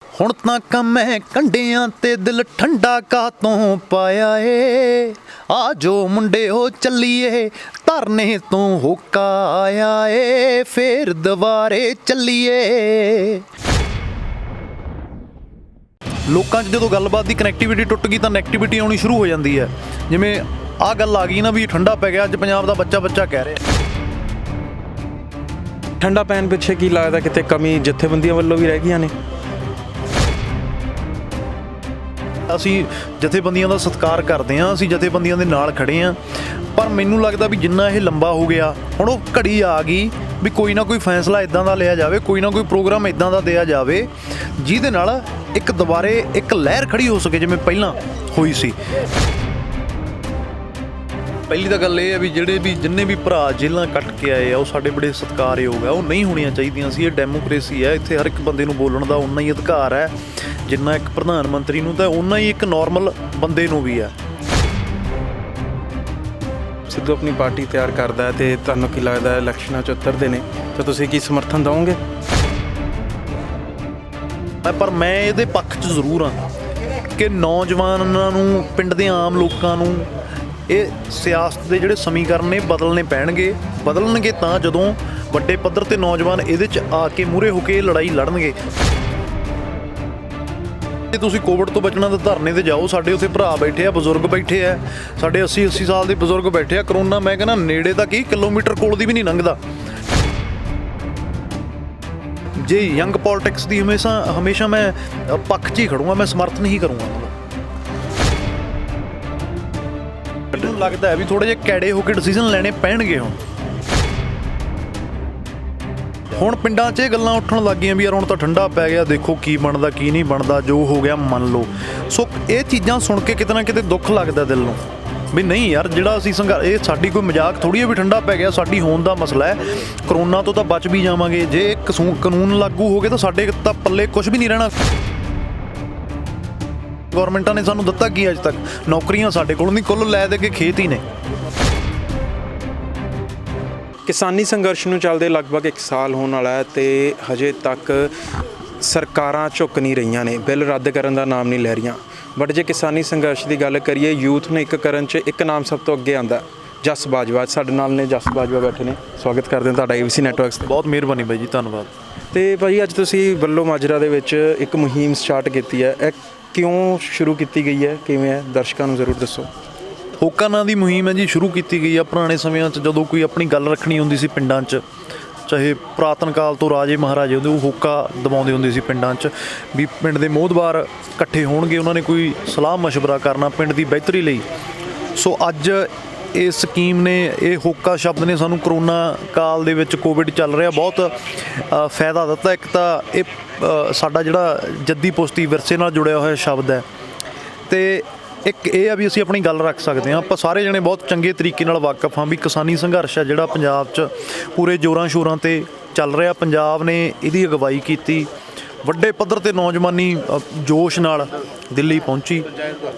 ਹੁਣ ਤਾਂ ਕੰਮੇ ਕੰਡਿਆਂ ਤੇ ਦਿਲ ਠੰਡਾ ਕਾਤੋਂ ਪਾਇਆ ਏ। ਆ ਜੋ ਮੁੰਡਿਓ ਚੱਲੀਏ ਧਰਨੇ ਤੋਂ ਹੋਕਾ ਆਇਆ ਏ, ਫੇਰ ਦੁਬਾਰੇ ਚੱਲੀਏ। ਲੋਕਾਂ 'ਚ ਜਦੋਂ ਗੱਲਬਾਤ ਦੀ ਕਨੈਕਟੀਵਿਟੀ ਟੁੱਟ ਗਈ ਤਾਂ ਨੈਗੇਟਿਵਿਟੀ ਆਉਣੀ ਸ਼ੁਰੂ ਹੋ ਜਾਂਦੀ ਹੈ। ਜਿਵੇਂ ਆਹ ਗੱਲ ਆ ਗਈ ਨਾ ਵੀ ਠੰਡਾ ਪੈ ਗਿਆ, ਅੱਜ ਪੰਜਾਬ ਦਾ ਬੱਚਾ ਕਹਿ ਰਿਹਾ। ਠੰਡਾ ਪੈਣ ਪਿੱਛੇ ਕੀ ਲੱਗਦਾ ਕਿਤੇ ਕਮੀ ਜਥੇਬੰਦੀਆਂ ਵੱਲੋਂ ਵੀ ਰਹਿ ਗਈਆਂ ਨੇ? ਅਸੀਂ ਜਥੇਬੰਦੀਆਂ ਦਾ ਸਤਿਕਾਰ ਕਰਦੇ ਹਾਂ, ਅਸੀਂ ਜਥੇਬੰਦੀਆਂ ਦੇ ਨਾਲ ਖੜੇ ਹਾਂ, ਪਰ ਮੈਨੂੰ ਲੱਗਦਾ ਵੀ ਜਿੰਨਾ ਇਹ ਲੰਬਾ ਹੋ ਗਿਆ ਹੁਣ ਉਹ ਘੜੀ ਆ ਗਈ ਵੀ ਕੋਈ ਨਾ ਕੋਈ ਫੈਸਲਾ ਇਦਾਂ ਦਾ ਲਿਆ ਜਾਵੇ, ਕੋਈ ਨਾ ਕੋਈ ਪ੍ਰੋਗਰਾਮ ਇਦਾਂ ਦਾ ਦਿਆ ਜਾਵੇ ਜਿਹਦੇ ਨਾਲ ਇੱਕ ਦੁਬਾਰੇ ਇੱਕ ਲਹਿਰ ਖੜੀ ਹੋ ਸਕੇ ਜਿਵੇਂ ਪਹਿਲਾਂ ਹੋਈ ਸੀ। ਪਹਿਲੀ ਤਾਂ ਗੱਲ ਇਹ ਹੈ ਵੀ ਜਿੰਨੇ ਵੀ ਭਰਾ ਜੇਲ੍ਹਾਂ ਕੱਟ ਕੇ ਆਏ ਆ ਉਹ ਸਾਡੇ ਬੜੇ ਸਤਿਕਾਰਯੋਗ ਆ, ਉਹ ਨਹੀਂ ਹੋਣੀਆਂ ਚਾਹੀਦੀਆਂ ਸੀ। ਇਹ ਡੈਮੋਕ੍ਰੇਸੀ ਹੈ, ਇੱਥੇ ਹਰ ਇੱਕ ਬੰਦੇ ਨੂੰ ਬੋਲਣ ਦਾ ਉਨਾ ਹੀ ਅਧਿਕਾਰ ਹੈ ਜਿੰਨਾ ਇੱਕ ਪ੍ਰਧਾਨ ਮੰਤਰੀ ਨੂੰ, ਤਾਂ ਉਨਾ ਹੀ ਇੱਕ ਨੋਰਮਲ ਬੰਦੇ ਨੂੰ ਵੀ ਹੈ। ਸਿੱਧੂ ਆਪਣੀ ਪਾਰਟੀ ਤਿਆਰ ਕਰਦਾ ਹੈ ਤੇ ਤੁਹਾਨੂੰ ਕੀ ਲੱਗਦਾ ਇਲੈਕਸ਼ਨਾਂ 'ਚ ਉਤਰਦੇ ਨੇ ਤਾਂ ਤੁਸੀਂ ਕੀ ਸਮਰਥਨ ਦਿਓਗੇ? ਪਰ ਮੈਂ ਇਹਦੇ ਪੱਖ 'ਚ ਜ਼ਰੂਰ ਹਾਂ ਕਿ ਨੌਜਵਾਨਾਂ ਨੂੰ, ਪਿੰਡ ਦੇ ਆਮ ਲੋਕਾਂ ਨੂੰ ਇਹ ਸਿਆਸਤ ਦੇ ਜਿਹੜੇ ਸਮੀਕਰਨ ਨੇ ਬਦਲਣੇ ਬਦਲਣਗੇ ਤਾਂ ਜਦੋਂ ਵੱਡੇ ਪੱਧਰ 'ਤੇ ਨੌਜਵਾਨ ਇਹਦੇ 'ਚ ਆ ਕੇ ਮੂਹਰੇ ਹੋ ਕੇ ਇਹ ਲੜਾਈ ਲੜਨਗੇ। ਜੇ ਤੁਸੀਂ ਕੋਵਿਡ ਤੋਂ ਬਚਣਾ ਤਾਂ ਧਰਨੇ 'ਤੇ ਜਾਓ, ਸਾਡੇ ਉੱਥੇ ਭਰਾ ਬੈਠੇ ਆ, ਬਜ਼ੁਰਗ ਬੈਠੇ ਆ, ਸਾਡੇ 80 ਸਾਲ ਦੇ ਬਜ਼ੁਰਗ ਬੈਠੇ ਆ। ਕਰੋਨਾ ਮੈਂ ਕਹਿੰਦਾ ਨੇੜੇ ਤਾਂ ਕੀ ਕਿਲੋਮੀਟਰ ਕੋਲ ਦੀ ਵੀ ਨਹੀਂ ਲੰਘਦਾ। ਜੇ ਯੰਗ ਪੋਲਿਟਿਕਸ ਦੀ ਹਮੇਸ਼ਾ ਮੈਂ ਪੱਖ 'ਚ ਹੀ ਖੜੂੰਗਾ, ਮੈਂ ਸਮਰਥਨ ਹੀ ਕਰੂੰਗਾ। ਮੈਨੂੰ ਲੱਗਦਾ ਹੈ ਵੀ ਥੋੜ੍ਹੇ ਜਿਹੇ ਕੈੜੇ ਹੋ ਕੇ ਡਿਸੀਜ਼ਨ ਲੈਣੇ ਪੈਣਗੇ। ਹੁਣ ਪਿੰਡਾਂ 'ਚ ਇਹ ਗੱਲਾਂ ਉੱਠਣ ਲੱਗ ਗਈਆਂ ਵੀ ਯਾਰ ਹੁਣ ਤਾਂ ਠੰਡਾ ਪੈ ਗਿਆ, ਦੇਖੋ ਕੀ ਬਣਦਾ ਕੀ ਨਹੀਂ ਬਣਦਾ, ਜੋ ਹੋ ਗਿਆ ਮੰਨ ਲਓ। ਸੋ ਇਹ ਚੀਜ਼ਾਂ ਸੁਣ ਕੇ ਕਿਤੇ ਨਾ ਕਿਤੇ ਦੁੱਖ ਲੱਗਦਾ ਦਿਲ ਨੂੰ ਵੀ ਨਹੀਂ ਯਾਰ, ਜਿਹੜਾ ਅਸੀਂ ਇਹ ਸਾਡੀ ਕੋਈ ਮਜ਼ਾਕ ਥੋੜ੍ਹੀ ਹੈ ਵੀ ਠੰਡਾ ਪੈ ਗਿਆ, ਸਾਡੀ ਹੋਣ ਦਾ ਮਸਲਾ ਹੈ। ਕਰੋਨਾ ਤੋਂ ਤਾਂ ਬਚ ਵੀ ਜਾਵਾਂਗੇ, ਜੇ ਕਾਨੂੰਨ ਲਾਗੂ ਹੋ ਗਏ ਤਾਂ ਸਾਡੇ ਤਾਂ ਪੱਲੇ ਕੁਝ ਵੀ ਨਹੀਂ ਰਹਿਣਾ। ਗੌਰਮੈਂਟਾਂ ਨੇ ਸਾਨੂੰ ਦਿੱਤਾ ਕੀ ਅੱਜ ਤੱਕ? ਨੌਕਰੀਆਂ ਸਾਡੇ ਕੋਲ ਨਹੀਂ, ਕੁੱਲ ਲੈ ਦੇ ਕੇ ਖੇਤ ਹੀ ਨੇ। ਕਿਸਾਨੀ ਸੰਘਰਸ਼ ਨੂੰ ਚੱਲਦੇ ਲਗਭਗ 1 ਸਾਲ ਹੋਣ ਵਾਲਾ ਹੈ ਤੇ ਹਜੇ ਤੱਕ ਸਰਕਾਰਾਂ ਝੁੱਕ ਨਹੀਂ ਰਹੀਆਂ ਨੇ, ਬਿੱਲ ਰੱਦ ਕਰਨ ਦਾ ਨਾਮ ਨਹੀਂ ਲੈ ਰਹੀਆਂ। ਬਟ ਜੇ ਕਿਸਾਨੀ ਸੰਘਰਸ਼ ਦੀ ਗੱਲ ਕਰੀਏ, ਯੂਥ ਨੇ ਇੱਕ ਕਰਨ 'ਚ ਇੱਕ ਨਾਮ ਸਭ ਤੋਂ ਅੱਗੇ ਆਉਂਦਾ, ਜਸ ਬਾਜਵਾ। ਸਾਡੇ ਨਾਲ ਨੇ ਜਸ ਬਾਜਵਾ ਬੈਠੇ ਨੇ, ਸਵਾਗਤ ਕਰਦੇ ਹਾਂ ਤੁਹਾਡਾ ABC ਨੈਟਵਰਕਸ 'ਤੇ। ਬਹੁਤ ਮਿਹਰਬਾਨੀ ਬਾਈ ਜੀ, ਧੰਨਵਾਦ। ਅਤੇ ਭਾਈ ਅੱਜ ਤੁਸੀਂ ਬੱਲੋ ਮਾਜਰਾ ਦੇ ਵਿੱਚ ਇੱਕ ਮੁਹਿੰਮ ਸਟਾਰਟ ਕੀਤੀ ਹੈ, ਇਹ ਕਿਉਂ ਸ਼ੁਰੂ ਕੀਤੀ ਗਈ ਹੈ, ਕਿਵੇਂ ਹੈ, ਦਰਸ਼ਕਾਂ ਨੂੰ ਜ਼ਰੂਰ ਦੱਸੋ। ਹੋਕਾ ਨਾਂ ਦੀ ਮੁਹਿੰਮ ਹੈ ਜੀ, ਸ਼ੁਰੂ ਕੀਤੀ ਗਈ ਆ ਪੁਰਾਣੇ ਸਮਿਆਂ 'ਚ ਜਦੋਂ ਕੋਈ ਆਪਣੀ ਗੱਲ ਰੱਖਣੀ ਹੁੰਦੀ ਸੀ ਪਿੰਡਾਂ 'ਚ, ਚਾਹੇ ਪੁਰਾਤਨ ਕਾਲ ਤੋਂ ਰਾਜੇ ਮਹਾਰਾਜੇ ਹੁੰਦੇ, ਉਹ ਹੋਕਾ ਦਬਾਉਂਦੇ ਹੁੰਦੇ ਸੀ ਪਿੰਡਾਂ 'ਚ ਵੀ ਪਿੰਡ ਦੇ ਮੋਹਤਬਾਰ ਇਕੱਠੇ ਹੋਣਗੇ, ਉਹਨਾਂ ਨੇ ਕੋਈ ਸਲਾਹ ਮਸ਼ਵਰਾ ਕਰਨਾ ਪਿੰਡ ਦੀ ਬਿਹਤਰੀ ਲਈ। ਸੋ ਅੱਜ ਇਹ ਸਕੀਮ ਨੇ, ਇਹ ਹੋਕਾ ਸ਼ਬਦ ਨੇ ਸਾਨੂੰ ਕਰੋਨਾ ਕਾਲ ਦੇ ਵਿੱਚ, ਕੋਵਿਡ ਚੱਲ ਰਿਹਾ, ਬਹੁਤ ਫਾਇਦਾ ਦਿੱਤਾ। ਇੱਕ ਤਾਂ ਇਹ ਸਾਡਾ ਜਿਹੜਾ ਜੱਦੀ ਪੁਸ਼ਤੀ ਵਿਰਸੇ ਨਾਲ ਜੁੜਿਆ ਹੋਇਆ ਸ਼ਬਦ ਹੈ, ਅਤੇ ਇੱਕ ਇਹ ਆ ਵੀ ਅਸੀਂ ਆਪਣੀ ਗੱਲ ਰੱਖ ਸਕਦੇ ਹਾਂ। ਆਪਾਂ ਸਾਰੇ ਜਣੇ ਬਹੁਤ ਚੰਗੇ ਤਰੀਕੇ ਨਾਲ ਵਾਕਫ ਹਾਂ ਵੀ ਕਿਸਾਨੀ ਸੰਘਰਸ਼ ਹੈ ਜਿਹੜਾ ਪੰਜਾਬ 'ਚ ਪੂਰੇ ਜ਼ੋਰਾਂ ਸ਼ੋਰਾਂ 'ਤੇ ਚੱਲ ਰਿਹਾ। ਪੰਜਾਬ ਨੇ ਇਹਦੀ ਅਗਵਾਈ ਕੀਤੀ, ਵੱਡੇ ਪੱਧਰ 'ਤੇ ਨੌਜਵਾਨੀ ਜੋਸ਼ ਨਾਲ ਦਿੱਲੀ ਪਹੁੰਚੀ,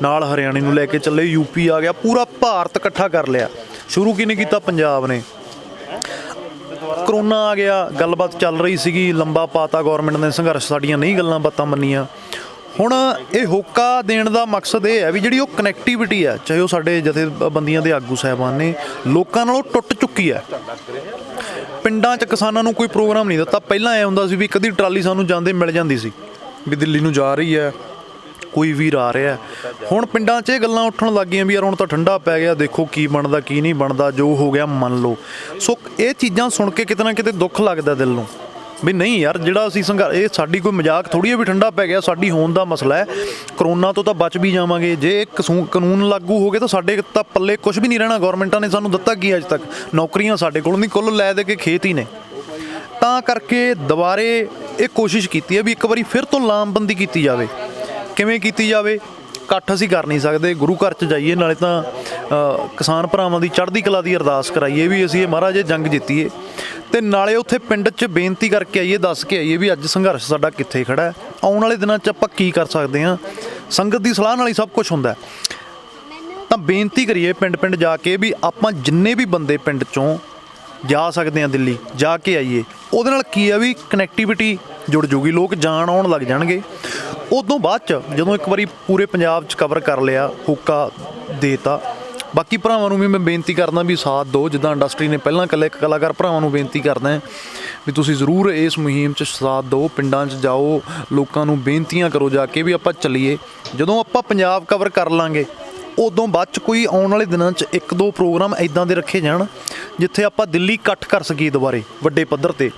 ਨਾਲ ਹਰਿਆਣੇ ਨੂੰ ਲੈ ਕੇ ਚੱਲੇ, UP ਆ ਗਿਆ, ਪੂਰਾ ਭਾਰਤ ਇਕੱਠਾ ਕਰ ਲਿਆ। ਸ਼ੁਰੂ ਕਿਹਨੇ ਕੀਤਾ? ਪੰਜਾਬ ਨੇ। ਕਰੋਨਾ ਆ ਗਿਆ, ਗੱਲਬਾਤ ਚੱਲ ਰਹੀ ਸੀਗੀ, ਲੰਬਾ ਪਾਤਾ ਗੌਰਮੈਂਟ ਨੇ ਸੰਘਰਸ਼, ਸਾਡੀਆਂ ਨਹੀਂ ਗੱਲਾਂ ਬਾਤਾਂ ਮੰਨੀਆਂ। ਹੁਣ ਇਹ ਹੋਕਾ ਦੇਣ ਦਾ ਮਕਸਦ ਇਹ ਹੈ ਵੀ ਜਿਹੜੀ ਉਹ ਕਨੈਕਟੀਵਿਟੀ ਹੈ, ਚਾਹੇ ਉਹ ਸਾਡੇ ਜਥੇਬੰਦੀਆਂ ਦੇ ਆਗੂ ਸਾਹਿਬਾਨ ਨੇ, ਲੋਕਾਂ ਨਾਲੋਂ ਟੁੱਟ ਚੁੱਕੀ ਹੈ। ਪਿੰਡਾਂ 'ਚ ਕਿਸਾਨਾਂ ਨੂੰ ਕੋਈ ਪ੍ਰੋਗਰਾਮ ਨਹੀਂ ਦਿੱਤਾ। ਪਹਿਲਾਂ ਐਂ ਹੁੰਦਾ ਸੀ ਵੀ ਕਦੀ ਟਰਾਲੀ ਸਾਨੂੰ ਜਾਂਦੇ ਮਿਲ ਜਾਂਦੀ ਸੀ ਵੀ ਦਿੱਲੀ ਨੂੰ ਜਾ ਰਹੀ ਹੈ, ਕੋਈ ਵੀਰ ਆ ਰਿਹਾ। ਹੁਣ ਪਿੰਡਾਂ 'ਚ ਇਹ ਗੱਲਾਂ ਉੱਠਣ ਲੱਗ ਗਈਆਂ ਵੀ ਯਾਰ ਹੁਣ ਤਾਂ ਠੰਡਾ ਪੈ ਗਿਆ, ਦੇਖੋ ਕੀ ਬਣਦਾ ਕੀ ਨਹੀਂ ਬਣਦਾ, ਜੋ ਹੋ ਗਿਆ ਮੰਨ ਲਓ। ਸੋ ਇਹ ਚੀਜ਼ਾਂ ਸੁਣ ਕੇ ਕਿਤੇ ਨਾ ਕਿਤੇ ਦੁੱਖ ਲੱਗਦਾ ਦਿਲ ਨੂੰ ਵੀ ਨਹੀਂ ਯਾਰ, ਜਿਹੜਾ ਅਸੀਂ ਇਹ ਸਾਡੀ ਕੋਈ ਮਜ਼ਾਕ ਥੋੜ੍ਹੀ ਹੈ ਵੀ ਠੰਡਾ ਪੈ ਗਿਆ, ਸਾਡੀ ਹੋਣ ਦਾ ਮਸਲਾ ਹੈ। ਕਰੋਨਾ ਤੋਂ ਤਾਂ ਬਚ ਵੀ ਜਾਵਾਂਗੇ, ਜੇ ਕਾਨੂੰਨ ਲਾਗੂ ਹੋ ਗਏ ਤਾਂ ਸਾਡੇ ਤਾਂ ਪੱਲੇ ਕੁਝ ਵੀ ਨਹੀਂ ਰਹਿਣਾ। ਗੌਰਮੈਂਟਾਂ ਨੇ ਸਾਨੂੰ ਦਿੱਤਾ ਕੀ ਅੱਜ ਤੱਕ? ਨੌਕਰੀਆਂ ਸਾਡੇ ਕੋਲ ਨਹੀਂ, ਕੁੱਲ ਲੈ ਦੇ ਕੇ ਖੇਤ ਹੀ ਨੇ। ਤਾਂ ਕਰਕੇ ਦੁਬਾਰੇ ਇਹ ਕੋਸ਼ਿਸ਼ ਕੀਤੀ ਹੈ ਵੀ ਇੱਕ ਵਾਰੀ ਫਿਰ ਤੋਂ ਲਾਮਬੰਦੀ ਕੀਤੀ ਜਾਵੇ। ਕਿਵੇਂ ਕੀਤੀ ਜਾਵੇ? ਇਕੱਠ ਅਸੀਂ ਕਰ ਨਹੀਂ ਸਕਦੇ, ਗੁਰੂ ਘਰ 'ਚ ਜਾਈਏ, ਨਾਲੇ ਤਾਂ ਕਿਸਾਨ ਭਰਾਵਾਂ ਦੀ ਚੜ੍ਹਦੀ ਕਲਾ ਦੀ ਅਰਦਾਸ ਕਰਾਈਏ ਵੀ ਅਸੀਂ ਇਹ ਮਹਾਰਾਜ ਜੰਗ ਜਿੱਤੀਏ, ਅਤੇ ਨਾਲੇ ਉੱਥੇ ਪਿੰਡ 'ਚ ਬੇਨਤੀ ਕਰਕੇ ਆਈਏ, ਦੱਸ ਕੇ ਆਈਏ ਵੀ ਅੱਜ ਸੰਘਰਸ਼ ਸਾਡਾ ਕਿੱਥੇ ਖੜ੍ਹਾ ਹੈ, ਆਉਣ ਵਾਲੇ ਦਿਨਾਂ 'ਚ ਆਪਾਂ ਕੀ ਕਰ ਸਕਦੇ ਹਾਂ। ਸੰਗਤ ਦੀ ਸਲਾਹ ਨਾਲ ਹੀ ਸਭ ਕੁਝ ਹੁੰਦਾ। ਤਾਂ ਬੇਨਤੀ ਕਰੀਏ ਪਿੰਡ ਪਿੰਡ ਜਾ ਕੇ ਵੀ ਆਪਾਂ ਜਿੰਨੇ ਵੀ ਬੰਦੇ ਪਿੰਡ 'ਚੋਂ ਜਾ ਸਕਦੇ ਹਾਂ ਦਿੱਲੀ ਜਾ ਕੇ ਆਈਏ। ਉਹਦੇ ਨਾਲ ਕੀ ਆ ਵੀ ਕਨੈਕਟੀਵਿਟੀ ਜੁੜ ਜੂਗੀ, ਲੋਕ ਜਾਣ ਆਉਣ ਲੱਗ ਜਾਣਗੇ। ਉਦੋਂ ਬਾਅਦ 'ਚ ਜਦੋਂ ਇੱਕ ਵਾਰੀ ਪੂਰੇ ਪੰਜਾਬ 'ਚ ਕਵਰ ਕਰ ਲਿਆ, ਹੋਕਾ ਦੇਤਾ, ਬਾਕੀ ਭਰਾਵਾਂ ਨੂੰ ਵੀ ਮੈਂ ਬੇਨਤੀ ਕਰਦਾ ਵੀ ਸਾਥ ਦਿਓ। ਜਿੱਦਾਂ ਇੰਡਸਟਰੀ ਨੇ ਪਹਿਲਾਂ ਇਕੱਲੇ ਕਲਾਕਾਰ ਭਰਾਵਾਂ ਨੂੰ ਬੇਨਤੀ ਕਰਦਾ ਵੀ ਤੁਸੀਂ ਜ਼ਰੂਰ ਇਸ ਮੁਹਿੰਮ 'ਚ ਸਾਥ ਦਿਓ, ਪਿੰਡਾਂ 'ਚ ਜਾਓ, ਲੋਕਾਂ ਨੂੰ ਬੇਨਤੀਆਂ ਕਰੋ ਜਾ ਕੇ ਵੀ ਆਪਾਂ ਚੱਲੀਏ। ਜਦੋਂ ਆਪਾਂ ਪੰਜਾਬ ਕਵਰ ਕਰ ਲਾਂਗੇ, ਉਦੋਂ ਬਾਅਦ 'ਚ ਕੋਈ ਆਉਣ ਵਾਲੇ ਦਿਨਾਂ 'ਚ 1-2 ਪ੍ਰੋਗਰਾਮ ਇੱਦਾਂ ਦੇ ਰੱਖੇ ਜਾਣ ਜਿੱਥੇ ਆਪਾਂ ਦਿੱਲੀ ਇਕੱਠ ਕਰ ਸਕੀਏ ਦੁਬਾਰੇ ਵੱਡੇ ਪੱਧਰ 'ਤੇ।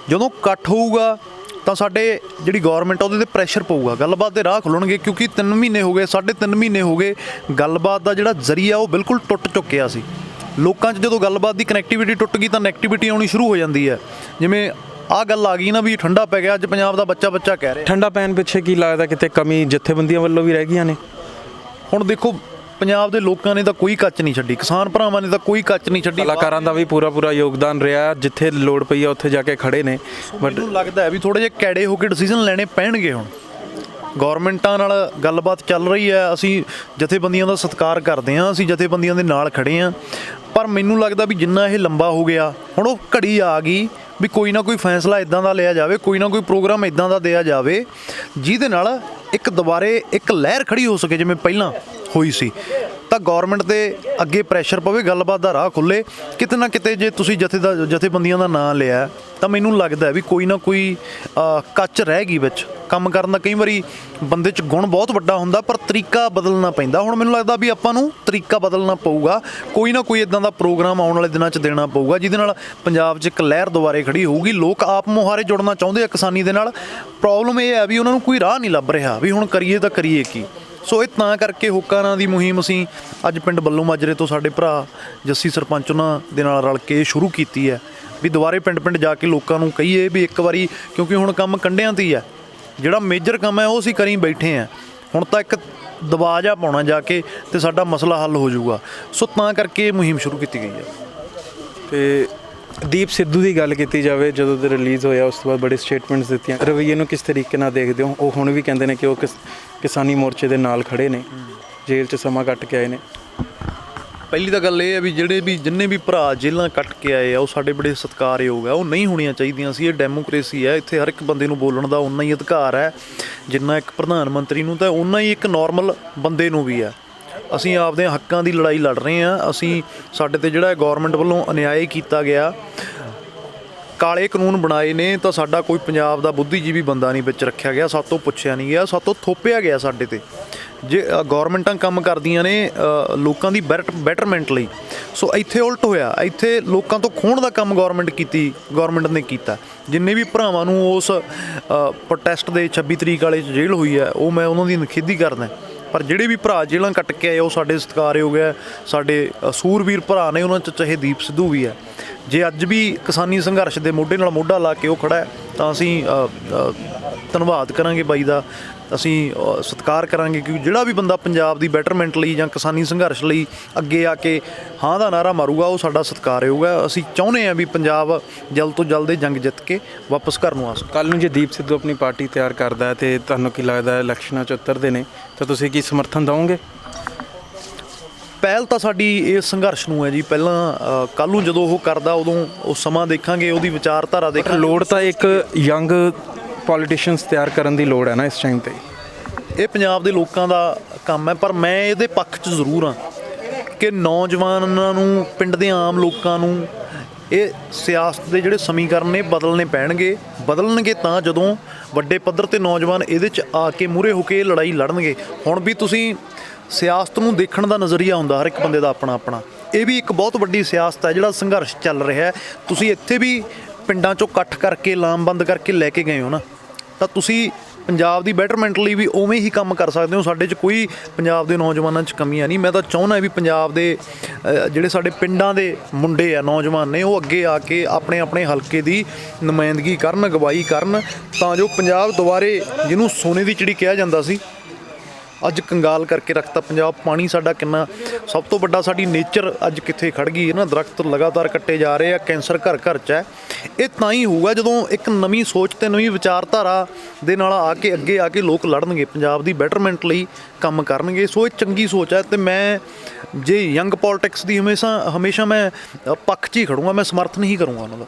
ਜਦੋਂ ਇਕੱਠ ਹੋਊਗਾ ਤਾਂ ਸਾਡੇ ਜਿਹੜੀ ਗੌਰਮੈਂਟ ਆ ਉਹਦੇ 'ਤੇ ਪ੍ਰੈਸ਼ਰ ਪਊਗਾ, ਗੱਲਬਾਤ ਦੇ ਰਾਹ ਖੁੱਲ੍ਹਣਗੇ, ਕਿਉਂਕਿ 3 ਮਹੀਨੇ ਹੋ ਗਏ, 3.5 ਮਹੀਨੇ ਹੋ ਗਏ, ਗੱਲਬਾਤ ਦਾ ਜਿਹੜਾ ਜ਼ਰੀਆ ਉਹ ਬਿਲਕੁਲ ਟੁੱਟ ਚੁੱਕਿਆ ਸੀ। ਲੋਕਾਂ 'ਚ ਜਦੋਂ ਗੱਲਬਾਤ ਦੀ ਕਨੈਕਟੀਵਿਟੀ ਟੁੱਟ ਗਈ ਤਾਂ ਨੈਗੇਟਿਵਿਟੀ ਆਉਣੀ ਸ਼ੁਰੂ ਹੋ ਜਾਂਦੀ ਹੈ। ਜਿਵੇਂ ਆਹ ਗੱਲ ਆ ਗਈ ਨਾ ਵੀ ਠੰਡਾ ਪੈ ਗਿਆ, ਅੱਜ ਪੰਜਾਬ ਦਾ ਬੱਚਾ ਕਹਿ ਰਿਹਾ। ਠੰਡਾ ਪੈਣ ਪਿੱਛੇ ਕੀ ਲੱਗਦਾ ਕਿਤੇ ਕਮੀ ਜਥੇਬੰਦੀਆਂ ਵੱਲੋਂ ਵੀ ਰਹਿ ਗਈਆਂ ਨੇ? ਹੁਣ ਦੇਖੋ, ਪੰਜਾਬ ਦੇ ਲੋਕਾਂ ਨੇ ਤਾਂ ਕੋਈ ਕੱਚ ਨਹੀਂ ਛੱਡੀ, ਕਿਸਾਨ ਭਰਾਵਾਂ ਨੇ ਤਾਂ ਕੋਈ ਕੱਚ ਨਹੀਂ ਛੱਡੀ, ਕਲਾਕਾਰਾਂ ਦਾ ਵੀ ਪੂਰਾ ਯੋਗਦਾਨ ਰਿਹਾ, ਜਿੱਥੇ ਲੋੜ ਪਈ ਆ ਉੱਥੇ ਜਾ ਕੇ ਖੜੇ ਨੇ। ਮੈਨੂੰ ਲੱਗਦਾ ਹੈ ਵੀ ਥੋੜੇ ਜਿਹੇ ਕੈੜੇ ਹੋ ਕੇ ਡਿਸੀਜਨ ਲੈਣੇ ਪੈਣਗੇ। ਹੁਣ ਗੌਰਮੈਂਟਾਂ ਨਾਲ ਗੱਲਬਾਤ ਚੱਲ ਰਹੀ ਹੈ, ਅਸੀਂ ਜਥੇਬੰਦੀਆਂ ਦਾ ਸਤਿਕਾਰ ਕਰਦੇ ਹਾਂ, ਅਸੀਂ ਜਥੇਬੰਦੀਆਂ ਦੇ ਨਾਲ ਖੜੇ ਹਾਂ, ਪਰ ਮੈਨੂੰ ਲੱਗਦਾ ਵੀ ਜਿੰਨਾ ਇਹ ਲੰਬਾ ਹੋ ਗਿਆ, ਹੁਣ ਉਹ ਘੜੀ ਆ ਗਈ ਵੀ ਕੋਈ ਨਾ ਕੋਈ ਫੈਸਲਾ ਇਦਾਂ ਦਾ ਲਿਆ ਜਾਵੇ, ਕੋਈ ਨਾ ਕੋਈ ਪ੍ਰੋਗਰਾਮ ਇਦਾਂ ਦਾ ਦਿਆ ਜਾਵੇ ਜਿਹਦੇ ਨਾਲ ਇੱਕ ਦੁਬਾਰੇ ਇੱਕ ਲਹਿਰ ਖੜੀ ਹੋ ਸਕੇ ਜਿਵੇਂ ਪਹਿਲਾਂ ਹੋਈ ਸੀ। ਤਾਂ ਗੌਰਮੈਂਟ ਦੇ ਅੱਗੇ ਪ੍ਰੈਸ਼ਰ ਪਵੇ, ਗੱਲਬਾਤ ਦਾ ਰਾਹ ਖੁੱਲ੍ਹੇ। ਕਿਤੇ ਨਾ ਕਿਤੇ ਜੇ ਤੁਸੀਂ ਜਥੇਬੰਦੀਆਂ ਦਾ ਨਾਂ ਲਿਆ ਤਾਂ ਮੈਨੂੰ ਲੱਗਦਾ ਵੀ ਕੋਈ ਨਾ ਕੋਈ ਕੱਚ ਰਹਿ ਗਈ ਵਿੱਚ ਕੰਮ ਕਰਨ ਦਾ। ਕਈ ਵਾਰੀ ਬੰਦੇ 'ਚ ਗੁਣ ਬਹੁਤ ਵੱਡਾ ਹੁੰਦਾ ਪਰ ਤਰੀਕਾ ਬਦਲਣਾ ਪੈਂਦਾ। ਹੁਣ ਮੈਨੂੰ ਲੱਗਦਾ ਵੀ ਆਪਾਂ ਨੂੰ ਤਰੀਕਾ ਬਦਲਣਾ ਪਊਗਾ, ਕੋਈ ਨਾ ਕੋਈ ਇਦਾਂ ਦਾ ਪ੍ਰੋਗਰਾਮ ਆਉਣ ਵਾਲੇ ਦਿਨਾਂ 'ਚ ਦੇਣਾ ਪਊਗਾ ਜਿਹਦੇ ਨਾਲ ਪੰਜਾਬ 'ਚ ਇੱਕ ਲਹਿਰ ਦੁਬਾਰੇ ਖੜੀ ਹੋਊਗੀ। ਲੋਕ ਆਪ ਮੁਹਾਰੇ ਜੁੜਨਾ ਚਾਹੁੰਦੇ ਆ ਕਿਸਾਨੀ ਦੇ ਨਾਲ। ਪ੍ਰੋਬਲਮ ਇਹ ਹੈ ਵੀ ਉਹਨਾਂ ਨੂੰ ਕੋਈ ਰਾਹ ਨਹੀਂ ਲੱਭ ਰਿਹਾ ਵੀ ਹੁਣ ਕਰੀਏ ਤਾਂ ਕਰੀਏ ਕੀ। ਸੋ ਇਹ ਤਾਂ ਕਰਕੇ ਹੋਕਾ ਨਾਂ ਦੀ ਮੁਹਿੰਮ ਅਸੀਂ ਅੱਜ ਪਿੰਡ ਬੱਲੂ ਮਾਜਰੇ ਤੋਂ ਸਾਡੇ ਭਰਾ ਜੱਸੀ ਸਰਪੰਚ ਉਹਨਾਂ ਦੇ ਨਾਲ ਰਲ ਕੇ ਸ਼ੁਰੂ ਕੀਤੀ ਹੈ ਵੀ ਦੁਬਾਰੇ ਪਿੰਡ ਜਾ ਕੇ ਲੋਕਾਂ ਨੂੰ ਕਹੀਏ ਵੀ ਇੱਕ ਵਾਰੀ, ਕਿਉਂਕਿ ਹੁਣ ਕੰਮ ਕੰਢਿਆਂ 'ਤੇ ਹੀ ਹੈ, ਜਿਹੜਾ ਮੇਜਰ ਕੰਮ ਹੈ ਉਹ ਅਸੀਂ ਕਰੀ ਬੈਠੇ ਹਾਂ, ਹੁਣ ਤਾਂ ਇੱਕ ਦਬਾਅ ਜਿਹਾ ਪਾਉਣਾ ਜਾ ਕੇ ਤੇ ਸਾਡਾ ਮਸਲਾ ਹੱਲ ਹੋ ਜਾਊਗਾ। ਸੋ ਤਾਂ ਕਰਕੇ ਇਹ ਮੁਹਿੰਮ ਸ਼ੁਰੂ ਕੀਤੀ ਗਈ ਹੈ। ਤੇ ਦੀਪ ਸਿੱਧੂ ਦੀ ਗੱਲ ਕੀਤੀ ਜਾਵੇ, ਜਦੋਂ ਦੇ ਰਿਲੀਜ਼ ਹੋਇਆ ਉਸ ਤੋਂ ਬਾਅਦ ਬੜੇ ਸਟੇਟਮੈਂਟਸ ਦਿੱਤੀਆਂ, ਰਵੱਈਏ ਨੂੰ ਕਿਸ ਤਰੀਕੇ ਨਾਲ ਦੇਖਦੇ ਹੋ? ਉਹ ਹੁਣ ਵੀ ਕਹਿੰਦੇ ਨੇ ਕਿ ਉਹ ਕਿਸਾਨੀ ਮੋਰਚੇ ਦੇ ਨਾਲ ਖੜੇ ਨੇ, ਜੇਲ੍ਹ 'ਚ ਸਮਾਂ ਕੱਟ ਕੇ ਆਏ ਨੇ। ਪਹਿਲੀ ਤਾਂ ਗੱਲ ਇਹ ਹੈ ਵੀ ਜਿੰਨੇ ਵੀ ਭਰਾ ਜੇਲ੍ਹਾਂ ਕੱਟ ਕੇ ਆਏ ਆ ਉਹ ਸਾਡੇ ਬੜੇ ਸਤਿਕਾਰਯੋਗ ਆ, ਉਹ ਨਹੀਂ ਹੋਣੀਆਂ ਚਾਹੀਦੀਆਂ ਸੀ। ਇਹ ਡੈਮੋਕ੍ਰੇਸੀ ਹੈ, ਇੱਥੇ ਹਰ ਇੱਕ ਬੰਦੇ ਨੂੰ ਬੋਲਣ ਦਾ ਉਨਾ ਹੀ ਅਧਿਕਾਰ ਹੈ ਜਿੰਨਾ ਇੱਕ ਪ੍ਰਧਾਨ ਮੰਤਰੀ ਨੂੰ, ਤਾਂ ਉਨਾ ਹੀ ਇੱਕ ਨੋਰਮਲ ਬੰਦੇ ਨੂੰ ਵੀ ਹੈ। ਅਸੀਂ ਆਪਦੇ ਹੱਕਾਂ ਦੀ ਲੜਾਈ ਲੜ ਰਹੇ ਹਾਂ। ਸਾਡੇ ਤੇ ਜਿਹੜਾ ਗੌਰਮੈਂਟ ਵੱਲੋਂ ਅਨਿਆਏ ਕੀਤਾ ਗਿਆ, ਕਾਲੇ ਕਾਨੂੰਨ ਬਣਾਏ ਨੇ, ਤਾਂ ਸਾਡਾ ਕੋਈ ਪੰਜਾਬ ਦਾ ਬੁੱਧੀਜੀਵੀ ਬੰਦਾ ਨਹੀਂ ਵਿੱਚ ਰੱਖਿਆ ਗਿਆ, ਸਾਤੋਂ ਪੁੱਛਿਆ ਨਹੀਂ ਗਿਆ, ਸਾਤੋਂ ਥੋਪਿਆ ਗਿਆ ਸਾਡੇ ਤੇ। ਜੇ ਗੌਰਮੈਂਟਾਂ ਕੰਮ ਕਰਦੀਆਂ ਨੇ ਲੋਕਾਂ ਦੀ ਬੈਟਰਮੈਂਟ ਲਈ, ਸੋ ਇੱਥੇ ਉਲਟ ਹੋਇਆ। ਇੱਥੇ ਲੋਕਾਂ ਤੋਂ ਖੋਹਣ ਦਾ ਕੰਮ ਗੌਰਮੈਂਟ ਨੇ ਕੀਤਾ। ਜਿੰਨੇ ਵੀ ਭਰਾਵਾਂ ਨੂੰ ਉਸ ਪ੍ਰੋਟੈਸਟ ਦੇ 26 ਤਰੀਕ ਵਾਲੇ 'ਚ ਜੇਲ੍ਹ ਹੋਈ ਹੈ, ਉਹ ਮੈਂ ਉਹਨਾਂ ਦੀ ਨਿਖੇਧੀ ਕਰਦਾ, ਪਰ ਜਿਹੜੇ ਵੀ ਭਰਾ ਜੇਲ੍ਹਾਂ ਕੱਟ ਕੇ ਆਏ ਉਹ ਸਾਡੇ ਸਤਿਕਾਰਯੋਗ ਹੈ, ਸਾਡੇ ਸੂਰਬੀਰ ਭਰਾ ਨੇ। ਉਹਨਾਂ 'ਚ ਚਾਹੇ ਦੀਪ ਸਿੱਧੂ ਵੀ ਹੈ। ਜੇ ਅੱਜ ਵੀ ਕਿਸਾਨੀ ਸੰਘਰਸ਼ ਦੇ ਮੋਢੇ ਨਾਲ ਮੋਢਾ ਲਾ ਕੇ ਉਹ ਖੜ੍ਹਾ ਹੈ ਤਾਂ ਅਸੀਂ ਧੰਨਵਾਦ ਕਰਾਂਗੇ ਬਾਈ ਦਾ, ਅਸੀਂ ਸਤਿਕਾਰ ਕਰਾਂਗੇ, ਕਿਉਂਕਿ ਜਿਹੜਾ ਵੀ ਬੰਦਾ ਪੰਜਾਬ ਦੀ ਬੈਟਰਮੈਂਟ ਲਈ ਜਾਂ ਕਿਸਾਨੀ ਸੰਘਰਸ਼ ਲਈ ਅੱਗੇ ਆ ਕੇ ਹਾਂ ਦਾ ਨਾਅਰਾ ਮਾਰੂਗਾ ਉਹ ਸਾਡਾ ਸਤਿਕਾਰਯੋਗ ਹੈ। ਅਸੀਂ ਚਾਹੁੰਦੇ ਹਾਂ ਵੀ ਪੰਜਾਬ ਜਲਦ ਤੋਂ ਜਲਦ ਇਹ ਜੰਗ ਜਿੱਤ ਕੇ ਵਾਪਸ ਘਰ ਨੂੰ ਆ ਸਕੇ। ਕੱਲ੍ਹ ਨੂੰ ਜੇ ਦੀਪ ਸਿੱਧੂ ਆਪਣੀ ਪਾਰਟੀ ਤਿਆਰ ਕਰਦਾ ਹੈ ਤੇ ਤੁਹਾਨੂੰ ਕੀ ਲੱਗਦਾ ਇਲੈਕਸ਼ਨਾਂ 'ਚ ਉਤਰਦੇ ਨੇ ਤਾਂ ਤੁਸੀਂ ਕੀ ਸਮਰਥਨ ਦਿਓਗੇ? ਪਹਿਲ ਤਾਂ ਸਾਡੀ ਇਸ ਸੰਘਰਸ਼ ਨੂੰ ਹੈ ਜੀ। ਪਹਿਲਾਂ ਕੱਲ੍ਹ ਨੂੰ ਜਦੋਂ ਉਹ ਕਰਦਾ ਉਦੋਂ ਉਹ ਸਮਾਂ ਦੇਖਾਂਗੇ, ਉਹਦੀ ਵਿਚਾਰਧਾਰਾ ਦੇਖਾਂਗੇ। ਲੋੜ ਤਾਂ ਇੱਕ ਯੰਗ ਪੋਲੀਟੀਸ਼ੀਅਨਸ ਤਿਆਰ ਕਰਨ ਦੀ ਲੋੜ ਹੈ ਨਾ ਇਸ ਟਾਈਮ 'ਤੇ। ਇਹ ਪੰਜਾਬ ਦੇ ਲੋਕਾਂ ਦਾ ਕੰਮ ਹੈ, ਪਰ ਮੈਂ ਇਹਦੇ ਪੱਖ 'ਚ ਜ਼ਰੂਰ ਹਾਂ ਕਿ ਨੌਜਵਾਨਾਂ ਨੂੰ, ਪਿੰਡ ਦੇ ਆਮ ਲੋਕਾਂ ਨੂੰ ਇਹ ਸਿਆਸਤ ਦੇ ਜਿਹੜੇ ਸਮੀਕਰਨ ਨੇ ਬਦਲਣੇ ਬਦਲਣਗੇ ਤਾਂ ਜਦੋਂ ਵੱਡੇ ਪੱਧਰ 'ਤੇ ਨੌਜਵਾਨ ਇਹਦੇ 'ਚ ਆ ਕੇ ਮੂਹਰੇ ਹੋ ਕੇ ਇਹ ਲੜਾਈ ਲੜਨਗੇ। ਹੁਣ ਵੀ ਤੁਸੀਂ ਸਿਆਸਤ ਨੂੰ ਦੇਖਣ ਦਾ ਨਜ਼ਰੀਆ ਹੁੰਦਾ ਹਰ ਇੱਕ ਬੰਦੇ ਦਾ ਆਪਣਾ। ਇਹ ਵੀ ਇੱਕ ਬਹੁਤ ਵੱਡੀ ਸਿਆਸਤ ਹੈ, ਜਿਹੜਾ ਸੰਘਰਸ਼ ਚੱਲ ਰਿਹਾ ਹੈ। ਤੁਸੀਂ ਇੱਥੇ ਵੀ ਪਿੰਡਾਂ 'ਚੋਂ ਇਕੱਠ ਕਰਕੇ ਲਾਮਬੰਦ ਕਰਕੇ ਲੈ ਕੇ ਗਏ ਹੋ ਨਾ, ਤਾਂ ਤੁਸੀਂ ਪੰਜਾਬ ਦੀ ਬੈਟਰਮੈਂਟ ਲਈ ਵੀ ਉਵੇਂ ਹੀ ਕੰਮ ਕਰ ਸਕਦੇ ਹੋ। ਸਾਡੇ 'ਚ ਕੋਈ ਪੰਜਾਬ ਦੇ ਨੌਜਵਾਨਾਂ 'ਚ ਕਮੀਆਂ ਨਹੀਂ। ਮੈਂ ਤਾਂ ਚਾਹੁੰਦਾ ਵੀ ਪੰਜਾਬ ਦੇ ਜਿਹੜੇ ਸਾਡੇ ਪਿੰਡਾਂ ਦੇ ਮੁੰਡੇ ਆ, ਨੌਜਵਾਨ ਨੇ, ਉਹ ਅੱਗੇ ਆ ਕੇ ਆਪਣੇ ਹਲਕੇ ਦੀ ਨੁਮਾਇੰਦਗੀ ਕਰਨ, ਅਗਵਾਈ ਕਰਨ, ਤਾਂ ਜੋ ਪੰਜਾਬ ਦੁਬਾਰੇ, ਜਿਹਨੂੰ ਸੋਨੇ ਦੀ ਚਿੜੀ ਕਿਹਾ ਜਾਂਦਾ ਸੀ, ਅੱਜ ਕੰਗਾਲ ਕਰਕੇ ਰੱਖਤਾ ਪੰਜਾਬ। ਪਾਣੀ ਸਾਡਾ ਕਿੰਨਾ, ਸਭ ਤੋਂ ਵੱਡਾ ਸਾਡੀ ਨੇਚਰ ਅੱਜ ਕਿੱਥੇ ਖੜ ਗਈ ਹੈ ਨਾ, ਦਰਖਤ ਲਗਾਤਾਰ ਕੱਟੇ ਜਾ ਰਹੇ ਆ, ਕੈਂਸਰ ਘਰ 'ਚ ਹੈ। ਇਹ ਤਾਂ ਹੀ ਹੋਊਗਾ ਜਦੋਂ ਇੱਕ ਨਵੀਂ ਸੋਚ ਤੇ ਨਵੀਂ ਵਿਚਾਰਧਾਰਾ ਦੇ ਨਾਲ ਅੱਗੇ ਆ ਕੇ ਲੋਕ ਲੜਨਗੇ, ਪੰਜਾਬ ਦੀ ਬੈਟਰਮੈਂਟ ਲਈ ਕੰਮ ਕਰਨਗੇ। ਸੋ ਇਹ ਚੰਗੀ ਸੋਚ ਹੈ ਤੇ ਮੈਂ ਜੇ ਯੰਗ ਪੋਲਿਟਿਕਸ ਦੀ ਹਮੇਸ਼ਾ ਮੈਂ ਪੱਖ 'ਚ ਹੀ ਖੜੂੰਗਾ, ਮੈਂ ਸਮਰਥਨ ਹੀ ਕਰੂੰਗਾ ਉਹਨਾਂ ਦਾ।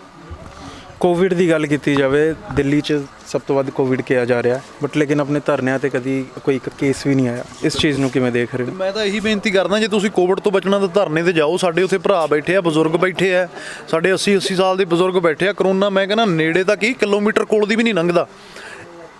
ਕੋਵਿਡ ਦੀ ਗੱਲ ਕੀਤੀ ਜਾਵੇ, ਦਿੱਲੀ 'ਚ ਸਭ ਤੋਂ ਵੱਧ ਕੋਵਿਡ ਕਿਹਾ ਜਾ ਰਿਹਾ, ਬਟ ਲੇਕਿਨ ਆਪਣੇ ਧਰਨਿਆਂ ਤੇ ਕਦੀ ਕੋਈ ਇੱਕ ਕੇਸ ਵੀ ਨਹੀਂ ਆਇਆ। ਇਸ ਚੀਜ਼ ਨੂੰ ਕਿਵੇਂ ਦੇਖ ਰਹੇ ਹੋ? ਮੈਂ ਤਾਂ ਇਹੀ ਬੇਨਤੀ ਕਰਦਾ, ਜੇ ਤੁਸੀਂ ਕੋਵਿਡ ਤੋਂ ਬਚਣਾ ਤਾਂ ਧਰਨੇ ਤੇ ਜਾਓ। ਸਾਡੇ ਉੱਥੇ ਭਰਾ ਬੈਠੇ ਆ, ਬਜ਼ੁਰਗ ਬੈਠੇ ਆ, ਸਾਡੇ 80 ਸਾਲ ਦੇ ਬਜ਼ੁਰਗ ਬੈਠੇ ਆ। ਕਰੋਨਾ ਮੈਂ ਕਹਿੰਦਾ ਨੇੜੇ ਤਾਂ ਕੀ ਕਿਲੋਮੀਟਰ ਕੋਲ ਦੀ ਵੀ ਨਹੀਂ ਲੰਘਦਾ।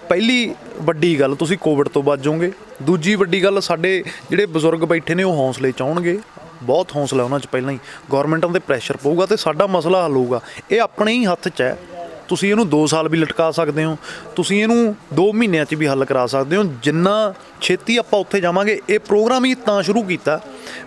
ਪਹਿਲੀ ਵੱਡੀ ਗੱਲ, ਤੁਸੀਂ ਕੋਵਿਡ ਤੋਂ ਬਚ ਜਾਓਗੇ। ਦੂਜੀ ਵੱਡੀ ਗੱਲ, ਸਾਡੇ ਜਿਹੜੇ ਬਜ਼ੁਰਗ ਬੈਠੇ ਨੇ ਉਹ ਹੌਸਲੇ ਚਾਹਣਗੇ, ਬਹੁਤ ਹੌਸਲਾ ਉਹਨਾਂ 'ਚ ਪਹਿਲਾਂ ਹੀ। ਗੌਰਮੈਂਟਾਂ 'ਤੇ ਪ੍ਰੈਸ਼ਰ ਪਊਗਾ ਤੇ ਸਾਡਾ ਮਸਲਾ ਹੱਲ ਹੋਊਗਾ। ਇਹ ਆਪਣੇ ਹੀ ਹੱਥ 'ਚ ਹੈ। ਤੁਸੀਂ ਇਹਨੂੰ 2 ਸਾਲ ਵੀ ਲਟਕਾ ਸਕਦੇ ਹੋ, ਤੁਸੀਂ ਇਹਨੂੰ 2 ਮਹੀਨਿਆਂ 'ਚ ਵੀ ਹੱਲ ਕਰਾ ਸਕਦੇ ਹੋ। ਜਿੰਨਾ ਛੇਤੀ ਆਪਾਂ ਉੱਥੇ ਜਾਵਾਂਗੇ। ਇਹ ਪ੍ਰੋਗਰਾਮ ਹੀ ਤਾਂ ਸ਼ੁਰੂ ਕੀਤਾ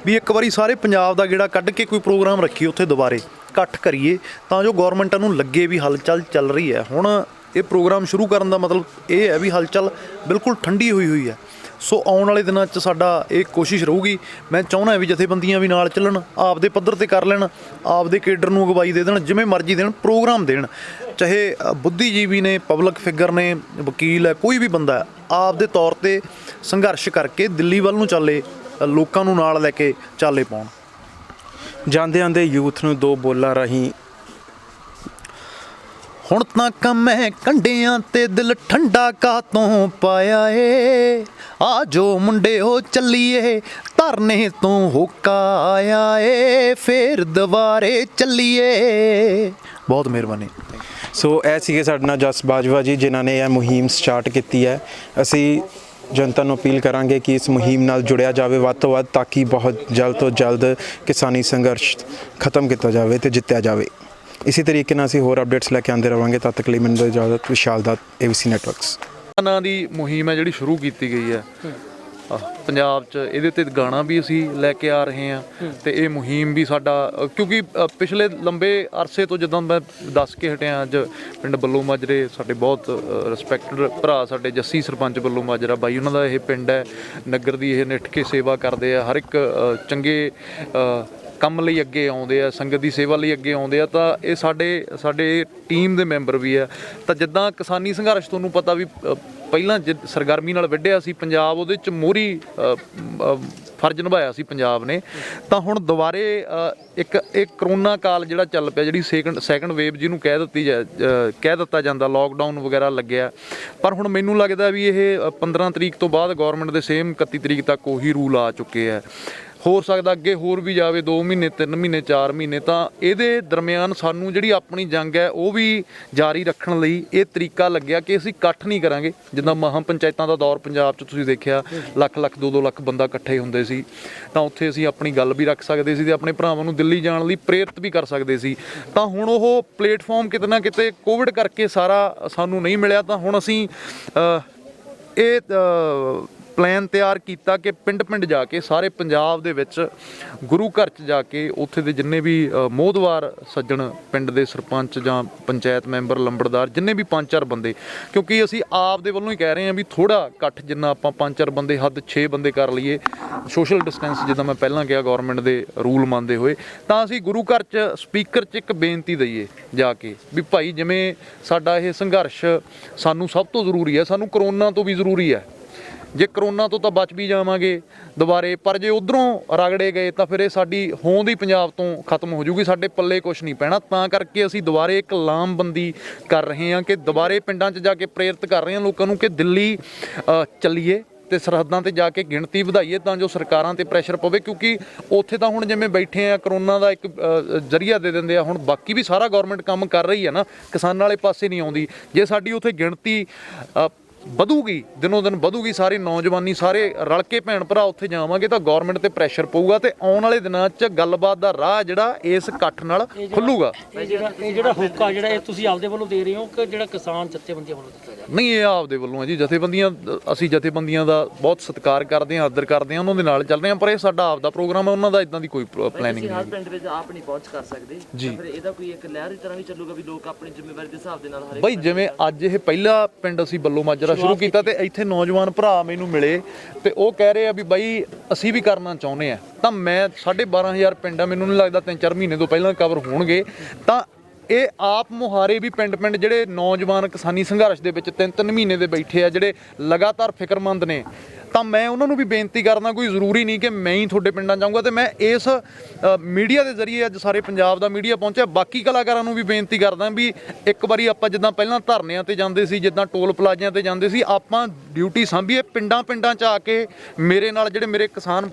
ਵੀ ਇੱਕ ਵਾਰੀ ਸਾਰੇ ਪੰਜਾਬ ਦਾ ਗੇੜਾ ਕੱਢ ਕੇ ਕੋਈ ਪ੍ਰੋਗਰਾਮ ਰੱਖੀਏ, ਉੱਥੇ ਦੁਬਾਰੇ ਇਕੱਠ ਕਰੀਏ, ਤਾਂ ਜੋ ਗੌਰਮੈਂਟਾਂ ਨੂੰ ਲੱਗੇ ਵੀ ਹਲਚਲ ਚੱਲ ਰਹੀ ਹੈ। ਹੁਣ ਇਹ ਪ੍ਰੋਗਰਾਮ ਸ਼ੁਰੂ ਕਰਨ ਦਾ ਮਤਲਬ ਇਹ ਹੈ ਵੀ ਹਲਚਲ ਬਿਲਕੁਲ ਠੰਡੀ ਹੋਈ ਹੈ। ਸੋ ਆਉਣ ਵਾਲੇ ਦਿਨਾਂ 'ਚ ਸਾਡਾ ਇਹ ਕੋਸ਼ਿਸ਼ ਰਹੂਗੀ। ਮੈਂ ਚਾਹੁੰਦਾ ਵੀ ਜਥੇਬੰਦੀਆਂ ਵੀ ਨਾਲ ਚੱਲਣ, ਆਪਦੇ ਪੱਧਰ 'ਤੇ ਕਰ ਲੈਣ, ਆਪਦੇ ਕੇਡਰ ਨੂੰ ਅਗਵਾਈ ਦੇ ਦੇਣ, ਜਿਵੇਂ ਮਰਜ਼ੀ ਦੇਣ, ਪ੍ਰੋਗਰਾਮ ਦੇਣ। ਚਾਹੇ ਬੁੱਧੀਜੀਵੀ ਨੇ, ਪਬਲਿਕ ਫਿਗਰ ਨੇ, ਵਕੀਲ ਹੈ, ਕੋਈ ਵੀ ਬੰਦਾ ਹੈ, ਆਪਦੇ ਤੌਰ 'ਤੇ ਸੰਘਰਸ਼ ਕਰਕੇ ਦਿੱਲੀ ਵੱਲ ਨੂੰ ਚੱਲੇ, ਲੋਕਾਂ ਨੂੰ ਨਾਲ ਲੈ ਕੇ ਚਾਲੇ ਪਾਉਣ। ਜਾਂਦੇ ਆਂਦੇ ਯੂਥ ਨੂੰ 2 ਬੋਲਾਂ ਰਾਹੀਂ ਹੁਣ ਤੱਕ ਮੈਂ ਕੰਢਿਆਂ ਤੇ ਦਿਲ ਠੰਡਾ ਕਾਤੋਂ ਪਾਇਆ ਏ, ਆ ਜੋ ਮੁੰਡਿਓ ਚੱਲੀਏ ਧਰਨੇ ਤੋਂ ਹੋਕਾ ਆਇਆ ਏ, ਫੇਰ ਦੁਬਾਰੇ ਚੱਲੀਏ। ਬਹੁਤ ਮਿਹਰਬਾਨੀ। ਸੋ ਇਹ ਸੀਗੇ ਸਾਡੇ ਨਾਲ ਜਸ ਬਾਜਵਾ ਜੀ, ਜਿਨ੍ਹਾਂ ਨੇ ਇਹ ਮੁਹਿੰਮ ਸਟਾਰਟ ਕੀਤੀ ਹੈ। ਅਸੀਂ ਜਨਤਾ ਨੂੰ ਅਪੀਲ ਕਰਾਂਗੇ ਕਿ ਇਸ ਮੁਹਿੰਮ ਨਾਲ ਜੁੜਿਆ ਜਾਵੇ ਵੱਧ ਤੋਂ ਵੱਧ, ਤਾਂ ਕਿ ਬਹੁਤ ਜਲਦ ਤੋਂ ਜਲਦ ਕਿਸਾਨੀ ਸੰਘਰਸ਼ ਖਤਮ ਕੀਤਾ ਜਾਵੇ ਤੇ ਜਿੱਤਿਆ ਜਾਵੇ। ਇਸੇ ਤਰੀਕੇ ਨਾਲ ਅਸੀਂ ਹੋਰ ਅਪਡੇਟਸ ਲੈ ਕੇ ਆਉਂਦੇ ਰਹਾਂਗੇ। ਤਦ ਤੱਕ ਲਈ ਮੈਨੂੰ ਦਿਓ ਇਜਾਜ਼ਤ। ਵਿਸ਼ਾਲ ਦੱਤ, ABC ਨੈਟਵਰਕਸ। ਨਾਂ ਦੀ ਮੁਹਿੰਮ ਹੈ ਜਿਹੜੀ ਸ਼ੁਰੂ ਕੀਤੀ ਗਈ ਹੈ ਪੰਜਾਬ 'ਚ। ਇਹਦੇ ਤੇ ਗਾਣਾ ਵੀ ਅਸੀਂ ਲੈ ਕੇ ਆ ਰਹੇ ਹਾਂ ਤੇ ਇਹ ਮੁਹਿੰਮ ਵੀ ਸਾਡਾ, ਕਿਉਂਕਿ ਪਿਛਲੇ ਲੰਬੇ ਅਰਸੇ ਤੋਂ ਜਦੋਂ ਮੈਂ ਦੱਸ ਕੇ ਹਟਿਆ, ਅੱਜ ਪਿੰਡ ਬੱਲੋ ਮਾਜਰੇ ਸਾਡੇ ਬਹੁਤ ਰਿਸਪੈਕਟਡ ਭਰਾ, ਸਾਡੇ ਜੱਸੀ ਸਰਪੰਚ ਬੱਲੋ ਮਾਜਰਾ ਬਾਈ, ਉਹਨਾਂ ਦਾ ਇਹ ਪਿੰਡ ਹੈ। ਨਗਰ ਦੀ ਇਹ ਨਿੱਠ ਕੇ ਸੇਵਾ ਕਰਦੇ ਆ, ਹਰ ਇੱਕ ਚੰਗੇ ਕੰਮ ਲਈ ਅੱਗੇ ਆਉਂਦੇ ਆ, ਸੰਗਤ ਦੀ ਸੇਵਾ ਲਈ ਅੱਗੇ ਆਉਂਦੇ ਆ। ਤਾਂ ਇਹ ਸਾਡੇ ਟੀਮ ਦੇ ਮੈਂਬਰ ਵੀ ਆ। ਤਾਂ ਜਿੱਦਾਂ ਕਿਸਾਨੀ ਸੰਘਰਸ਼ ਤੁਹਾਨੂੰ ਪਤਾ ਵੀ ਪਹਿਲਾਂ ਸਰਗਰਮੀ ਨਾਲ ਵਿੱਢਿਆ ਸੀ ਪੰਜਾਬ, ਉਹਦੇ 'ਚ ਮੋਹਰੀ ਫਰਜ਼ ਨਿਭਾਇਆ ਸੀ ਪੰਜਾਬ ਨੇ। ਤਾਂ ਹੁਣ ਦੁਬਾਰੇ ਇੱਕ ਕਰੋਨਾ ਕਾਲ ਜਿਹੜਾ ਚੱਲ ਪਿਆ, ਜਿਹੜੀ ਸੈਕੰਡ ਵੇਵ ਜਿਹਨੂੰ ਕਹਿ ਦਿੱਤਾ ਜਾਂਦਾ, ਲੋਕਡਾਊਨ ਵਗੈਰਾ ਲੱਗਿਆ। ਪਰ ਹੁਣ ਮੈਨੂੰ ਲੱਗਦਾ ਵੀ ਇਹ 15 ਤਰੀਕ ਤੋਂ ਬਾਅਦ ਗੌਰਮੈਂਟ ਦੇ ਸੇਮ 31 ਤਰੀਕ ਤੱਕ ਉਹੀ ਰੂਲ ਆ ਚੁੱਕੇ ਆ। ਹੋ ਸਕਦਾ ਅੱਗੇ ਹੋਰ ਵੀ ਜਾਵੇ, 2 ਮਹੀਨੇ, 3 ਮਹੀਨੇ, 4 ਮਹੀਨੇ। ਤਾਂ ਇਹਦੇ ਦਰਮਿਆਨ ਸਾਨੂੰ ਜਿਹੜੀ ਆਪਣੀ ਜੰਗ ਹੈ ਉਹ ਵੀ ਜਾਰੀ ਰੱਖਣ ਲਈ ਇਹ ਤਰੀਕਾ ਲੱਗਿਆ ਕਿ ਅਸੀਂ ਇਕੱਠ ਨਹੀਂ ਕਰਾਂਗੇ। ਜਿੱਦਾਂ ਮਹਾਂ ਪੰਚਾਇਤਾਂ ਦਾ ਦੌਰ ਪੰਜਾਬ 'ਚ ਤੁਸੀਂ ਦੇਖਿਆ, ਲੱਖ 2-2 ਲੱਖ ਬੰਦਾ ਇਕੱਠੇ ਹੁੰਦੇ ਸੀ, ਤਾਂ ਉੱਥੇ ਅਸੀਂ ਆਪਣੀ ਗੱਲ ਵੀ ਰੱਖ ਸਕਦੇ ਸੀ ਤੇ ਆਪਣੇ ਭਰਾਵਾਂ ਨੂੰ ਦਿੱਲੀ ਜਾਣ ਲਈ ਪ੍ਰੇਰਿਤ ਵੀ ਕਰ ਸਕਦੇ ਸੀ। ਤਾਂ ਹੁਣ ਉਹ ਪਲੇਟਫਾਰਮ ਕਿਤੇ ਨਾ ਕਿਤੇ ਕੋਵਿਡ ਕਰਕੇ ਸਾਰਾ ਸਾਨੂੰ ਨਹੀਂ ਮਿਲਿਆ। ਤਾਂ ਹੁਣ ਅਸੀਂ ਇਹ ਪਲਾਨ ਤਿਆਰ ਕੀਤਾ ਕਿ ਪਿੰਡ ਜਾ ਕੇ, ਸਾਰੇ ਪੰਜਾਬ ਦੇ ਵਿੱਚ ਗੁਰੂ ਘਰ 'ਚ ਜਾ ਕੇ, ਉੱਥੇ ਦੇ ਜਿੰਨੇ ਵੀ ਮੋਹਦਵਾਰ ਸੱਜਣ, ਪਿੰਡ ਦੇ ਸਰਪੰਚ ਜਾਂ ਪੰਚਾਇਤ ਮੈਂਬਰ, ਲੰਬੜਦਾਰ, ਜਿੰਨੇ ਵੀ 5-4 ਬੰਦੇ, ਕਿਉਂਕਿ ਅਸੀਂ ਆਪ ਦੇ ਵੱਲੋਂ ਹੀ ਕਹਿ ਰਹੇ ਹਾਂ ਵੀ ਥੋੜ੍ਹਾ ਇਕੱਠ, ਜਿੰਨਾ ਆਪਾਂ 5-4 ਬੰਦੇ, ਹੱਦ 6 ਬੰਦੇ ਕਰ ਲਈਏ, ਸੋਸ਼ਲ ਡਿਸਟੈਂਸ ਜਿੱਦਾਂ ਮੈਂ ਪਹਿਲਾਂ ਕਿਹਾ ਗੌਰਮੈਂਟ ਦੇ ਰੂਲ ਮੰਨਦੇ ਹੋਏ। ਤਾਂ ਅਸੀਂ ਗੁਰੂ ਘਰ 'ਚ ਸਪੀਕਰ 'ਚ ਇੱਕ ਬੇਨਤੀ ਦਈਏ ਜਾ ਕੇ ਵੀ ਭਾਈ, ਜਿਵੇਂ ਸਾਡਾ ਇਹ ਸੰਘਰਸ਼ ਸਾਨੂੰ ਸਭ ਤੋਂ ਜ਼ਰੂਰੀ ਹੈ, ਸਾਨੂੰ ਕਰੋਨਾ ਤੋਂ ਵੀ ਜ਼ਰੂਰੀ ਹੈ। ਜੇ ਕਰੋਨਾ ਤੋਂ ਤਾਂ ਬਚ ਵੀ ਜਾਵਾਂਗੇ ਦੁਬਾਰੇ, ਪਰ ਜੇ ਉਧਰੋਂ ਰਗੜੇ ਗਏ ਤਾਂ ਫਿਰ ਇਹ ਸਾਡੀ ਹੋਂਦ ਹੀ ਪੰਜਾਬ ਤੋਂ ਖਤਮ ਹੋ ਜੂਗੀ, ਸਾਡੇ ਪੱਲੇ ਕੁਛ ਨਹੀਂ ਪੈਣਾ। ਤਾਂ ਕਰਕੇ ਅਸੀਂ ਦੁਬਾਰੇ ਇੱਕ ਲਾਮਬੰਦੀ ਕਰ ਰਹੇ ਹਾਂ ਕਿ ਦੁਬਾਰੇ ਪਿੰਡਾਂ 'ਚ ਜਾ ਕੇ ਪ੍ਰੇਰਿਤ ਕਰ ਰਹੇ ਹਾਂ ਲੋਕਾਂ ਨੂੰ ਕਿ ਦਿੱਲੀ ਚੱਲੀਏ ਤੇ ਸਰਹੱਦਾਂ ਤੇ ਜਾ ਕੇ ਗਿਣਤੀ ਵਧਾਈਏ, ਤਾਂ ਜੋ ਸਰਕਾਰਾਂ ਤੇ ਪ੍ਰੈਸ਼ਰ ਪਵੇ। ਕਿਉਂਕਿ ਉੱਥੇ ਤਾਂ ਹੁਣ ਜਿਵੇਂ ਬੈਠੇ ਆ, ਕਰੋਨਾ ਦਾ ਇੱਕ ਜ਼ਰੀਆ ਦੇ ਦਿੰਦੇ ਆ। ਹੁਣ ਬਾਕੀ ਵੀ ਸਾਰਾ ਗੌਰਮੈਂਟ ਕੰਮ ਕਰ ਰਹੀ ਹੈ ਨਾ, ਕਿਸਾਨਾਂ ਵਾਲੇ ਪਾਸੇ ਨਹੀਂ ਆਉਂਦੀ। ਜੇ ਸਾਡੀ ਉੱਥੇ ਗਿਣਤੀ ਵਧੂਗੀ, ਦਿਨੋਂ ਦਿਨ ਵਧੂਗੀ, ਸਾਰੇ ਨੌਜਵਾਨੀ, ਸਾਰੇ ਰਲ ਕੇ ਭੈਣ ਭਰਾ ਉੱਥੇ ਜਾਵਾਂਗੇ ਤਾਂ ਗੌਰਮੈਂਟ ਤੇ ਪ੍ਰੈਸ਼ਰ ਪਊਗਾ ਤੇ ਆਉਣ ਵਾਲੇ ਦਿਨਾਂ 'ਚ ਗੱਲਬਾਤ ਦਾ ਰਾਹ ਜਿਹੜਾ ਇਸ ਇਕੱਠ ਨਾਲ ਖੁੱਲੂਗਾ। ਇਹ ਜਿਹੜਾ ਹੋਕਾ ਜਿਹੜਾ ਇਹ ਤੁਸੀਂ ਆਪਦੇ ਵੱਲੋਂ ਦੇ ਰਹੇ ਹੋ ਕਿ ਜਿਹੜਾ ਕਿਸਾਨ ਜਥੇਬੰਦੀਆਂ ਵੱਲੋਂ ਦਿੱਤਾ ਜਾ ਰਿਹਾ? ਨਹੀਂ, ਇਹ ਆਪਦੇ ਵੱਲੋਂ ਹੈ ਜੀ। ਅਸੀਂ ਜਥੇਬੰਦੀਆਂ ਦਾ ਬਹੁਤ ਸਤਿਕਾਰ ਕਰਦੇ ਹਾਂ, ਆਦਰ ਕਰਦੇ ਹਾਂ, ਉਹਨਾਂ ਦੇ ਨਾਲ ਚੱਲ ਰਹੇ ਹਾਂ, ਪਰ ਇਹ ਸਾਡਾ ਆਪਦਾ ਪ੍ਰੋਗਰਾਮ ਹੈ, ਉਹਨਾਂ ਦਾ ਇਦਾਂ ਦੀ ਕੋਈ ਪਲੈਨਿੰਗ ਨਹੀਂ। ਹਰ ਪਿੰਡ ਵਿੱਚ ਆਪ ਨਹੀਂ ਪਹੁੰਚ ਕਰ ਸਕਦੇ ਜੀ, ਫਿਰ ਇਹਦਾ ਕੋਈ ਇੱਕ ਲਹਿਰ ਦੀ ਤਰ੍ਹਾਂ ਵੀ ਚੱਲੂਗਾ ਵੀ ਲੋਕ ਆਪਣੀ ਜ਼ਿੰਮੇਵਾਰੀ ਦੇ ਹਿਸਾਬ ਦੇ ਨਾਲ ਹਰੇ ਬਈ, ਜਿਵੇਂ ਅੱਜ ਇਹ ਪਹਿਲਾ ਪਿੰਡ ਅਸੀਂ ਬੱਲੋ ਮਾਜਰਾ ਸ਼ੁਰੂ ਕੀਤਾ ਤੇ ਇੱਥੇ ਨੌਜਵਾਨ ਭਰਾ ਮੈਨੂੰ ਮਿਲੇ ਤੇ ਉਹ ਕਹਿ ਰਹੇ ਆ ਵੀ ਬਾਈ ਅਸੀਂ ਵੀ ਕਰਨਾ ਚਾਹੁੰਦੇ ਆ। ਤਾਂ ਮੈਂ 12,500 ਪਿੰਡ ਆ, ਮੈਨੂੰ ਨਹੀਂ ਲੱਗਦਾ 3-4 ਮਹੀਨੇ ਤੋਂ ਪਹਿਲਾਂ ਕਵਰ ਹੋਣਗੇ। ਤਾਂ ਇਹ ਆਪ ਮੁਹਾਰੇ ਵੀ ਪਿੰਡ ਜਿਹੜੇ ਨੌਜਵਾਨ ਕਿਸਾਨੀ ਸੰਘਰਸ਼ ਦੇ ਵਿੱਚ 3-3 ਮਹੀਨੇ ਦੇ ਬੈਠੇ ਆ, ਜਿਹੜੇ ਲਗਾਤਾਰ ਫਿਕਰਮੰਦ ਨੇ, ਤਾਂ ਮੈਂ ਉਹਨਾਂ ਨੂੰ ਵੀ ਬੇਨਤੀ ਕਰਦਾ, ਕੋਈ ਜ਼ਰੂਰੀ ਨਹੀਂ ਕਿ ਮੈਂ ਹੀ ਤੁਹਾਡੇ ਪਿੰਡਾਂ ਜਾਊਂਗਾ, ਤੇ ਮੈਂ ਇਸ ਮੀਡੀਆ ਦੇ ਜ਼ਰੀਏ ਅੱਜ ਸਾਰੇ ਪੰਜਾਬ ਦਾ ਮੀਡੀਆ ਪਹੁੰਚਿਆ, ਬਾਕੀ ਕਲਾਕਾਰਾਂ ਨੂੰ ਵੀ ਬੇਨਤੀ ਕਰਦਾ ਵੀ ਇੱਕ ਵਾਰੀ ਆਪਾਂ ਜਿੱਦਾਂ ਪਹਿਲਾਂ ਧਰਨਿਆਂ ਤੇ ਜਾਂਦੇ ਸੀ, ਜਿੱਦਾਂ ਟੋਲ ਪਲਾਜ਼ਿਆਂ ਤੇ ਜਾਂਦੇ ਸੀ, ਆਪਾਂ ਡਿਊਟੀ ਸਾਂਭੀਏ, ਪਿੰਡਾਂ ਚ ਆ ਕੇ ਮੇਰੇ ਨਾਲ ਜਿਹੜੇ ਮੇਰੇ ਕਿਸਾਨ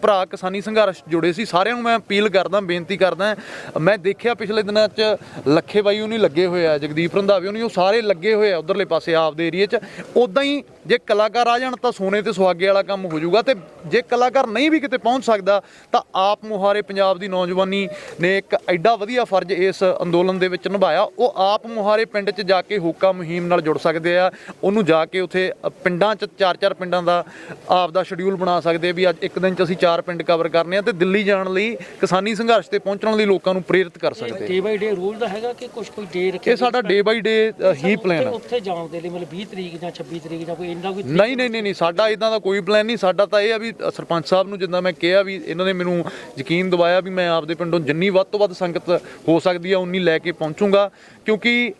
ਭਰਾ ਕਿਸਾਨੀ ਸੰਘਰਸ਼ ਜੁੜੇ ਸੀ, ਸਾਰਿਆਂ ਨੂੰ ਮੈਂ ਅਪੀਲ ਕਰਦਾ, ਬੇਨਤੀ ਕਰਦਾ। ਮੈਂ ਦੇਖਿਆ ਪਿਛਲੇ ਦਿਨਾਂ 'ਚ ਲੱਖੇ ਬਾਈ ਉਹਨੀ ਲੱਗੇ ਹੋਏ ਆ, ਜਗਦੀਪ ਰੰਧਾਵੇ ਉਹਨੀ, ਉਹ ਸਾਰੇ ਲੱਗੇ ਹੋਏ ਆ ਉਧਰਲੇ ਪਾਸੇ ਆਪਦੇ ਏਰੀਏ 'ਚ। ਉੱਦਾਂ ਹੀ ਜੇ ਕਲਾਕਾਰ ਆ ਜਾਣ ਤਾਂ ਸੋਨੇ ਤੇ ਸੁਹਾਗੇ ਵਾਲਾ ਕੰਮ ਹੋ ਜਾਊਗਾ, ਤੇ ਜੇ ਕਲਾਕਾਰ ਨਹੀਂ ਵੀ ਕਿਤੇ ਪਹੁੰਚ ਸਕਦਾ ਤਾਂ ਆਪ ਮੁਹਾਰੇ ਪੰਜਾਬ ਦੀ ਨੌਜਵਾਨੀ ਨੇ ਇੱਕ ਐਡਾ ਵਧੀਆ ਫਰਜ਼ ਇਸ ਅੰਦੋਲਨ ਦੇ ਵਿੱਚ ਨਿਭਾਇਆ। ਉਹ ਆਪ ਮੁਹਾਰੇ ਪਿੰਡ 'ਚ ਜਾ ਕੇ ਹੋਕਾ ਮੁਹਿੰਮ ਨਾਲ ਜੁੜ ਸਕਦੇ ਆ, ਉਹਨੂੰ ਜਾ ਕੇ ਉੱਥੇ ਪਿੰਡਾਂ 'ਚ 4-4 ਪਿੰਡਾਂ ਦਾ ਆਪ ਦਾ ਸ਼ਡਿਊਲ ਬਣਾ ਸਕਦੇ ਵੀ ਅੱਜ ਇੱਕ ਦਿਨ 'ਚ ਅਸੀਂ 4 ਪਿੰਡ ਕਵਰ ਕਰਨੇ ਆ, ਤੇ ਦਿੱਲੀ ਜਾਣ ਲਈ ਕਿਸਾਨੀ ਸੰਘਰਸ਼ ਤੇ ਪਹੁੰਚਣ ਲਈ ਲੋਕਾਂ ਨੂੰ ਪ੍ਰੇਰਿਤ ਕਰ ਸਕਦੇ। ਡੇ ਬਾਈ ਡੇ ਰੂਲ ਦਾ ਹੈਗਾ ਕਿ ਕੋਈ ਡੇ ਰੱਖਿਆ? ਇਹ ਸਾਡਾ ਡੇ ਬਾਈ ਡੇ ਹੀ ਪਲਾਨ ਆ। ਉੱਥੇ ਜਾਣ ਦੇ ਲਈ ਮਤਲਬ 20 ਤਰੀਕ ਜਾਂ 26 ਤਰੀਕ ਜਾਂ ਕੋਈ ਇੰਨਾ ਕੋਈ ਨਹੀਂ, ਸਾਡਾ ਇਦਾਂ ਦਾ ਕੋਈ ਪਲਾਨ ਨਹੀਂ। ਸਾਡਾ ਤਾਂ ਇਹ ਆ ਵੀ ਸਰਪੰਚ ਸਾਹਿਬ ਨੂੰ ਜਿੱਦਾਂ ਮੈਂ ਕਿਹਾ ਵੀ ਇਹਨਾਂ ਨੇ ਮੈਨੂੰ ਯਕੀਨ ਦਿਵਾਇਆ ਵੀ ਮੈਂ ਆਪਦੇ ਪਿੰਡੋਂ ਜਿੰਨੀ ਵੱਧ ਤੋਂ ਵੱਧ ਸੰਗਤ ਹੋ ਸਕਦੀ ਆ ਉਨੀ ਲੈ ਕੇ ਪਹੁੰਚੂਗਾ, ਕਿਉਂਕਿ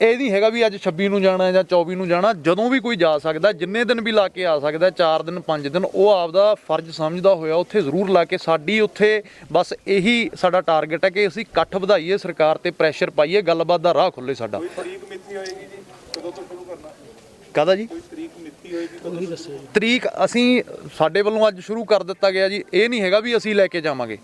ਇਹ ਨਹੀਂ ਹੈਗਾ ਵੀ ਅੱਜ 26 ਨੂੰ ਜਾਣਾ ਜਾਂ 24 ਨੂੰ ਜਾਣਾ, ਜਦੋਂ ਵੀ ਕੋਈ ਜਾ ਸਕਦਾ, ਜਿੰਨੇ ਦਿਨ ਵੀ ਲਾ ਕੇ ਆ ਸਕਦਾ, 4 ਦਿਨ 5 ਦਿਨ, ਉਹ ਆਪਦਾ ਫਰਜ਼ ਸਮਝਦਾ ਹੋਇਆ ਉੱਥੇ ਜ਼ਰੂਰ ਲਾ ਕੇ। ਸਾਡੀ ਉੱਥੇ ਬਸ ਇਹੀ ਸਾਡਾ ਟਾਰਗੇਟ ਹੈ ਕਿ ਅਸੀਂ ਇਕੱਠ ਵਧਾਈਏ, ਸਰਕਾਰ ਤੇ ਪ੍ਰੈਸ਼ਰ ਪਾਈਏ, ਗੱਲਬਾਤ ਦਾ ਰਾਹ ਖੁੱਲੇ ਸਾਡਾ। ਤਰੀਕ ਮਿੱਥੀ ਹੋਏਗੀ ਜੀ, ਕਦੋਂ ਤੋਂ ਸ਼ੁਰੂ ਕਰਨਾ? ਕਾਹਦਾ ਜੀ? ਕੋਈ ਤਰੀਕ ਮਿੱਥੀ ਹੋਏਗੀ? ਉਹੀ ਦੱਸੋ ਜੀ। ਤਰੀਕ ਅਸੀਂ ਸਾਡੇ ਵੱਲੋਂ ਅੱਜ ਸ਼ੁਰੂ ਕਰ ਦਿੱਤਾ ਗਿਆ ਜੀ। ਇਹ ਨਹੀਂ ਹੈਗਾ ਵੀ ਅਸੀਂ ਲੈ ਕੇ ਜਾਵਾਂਗੇ,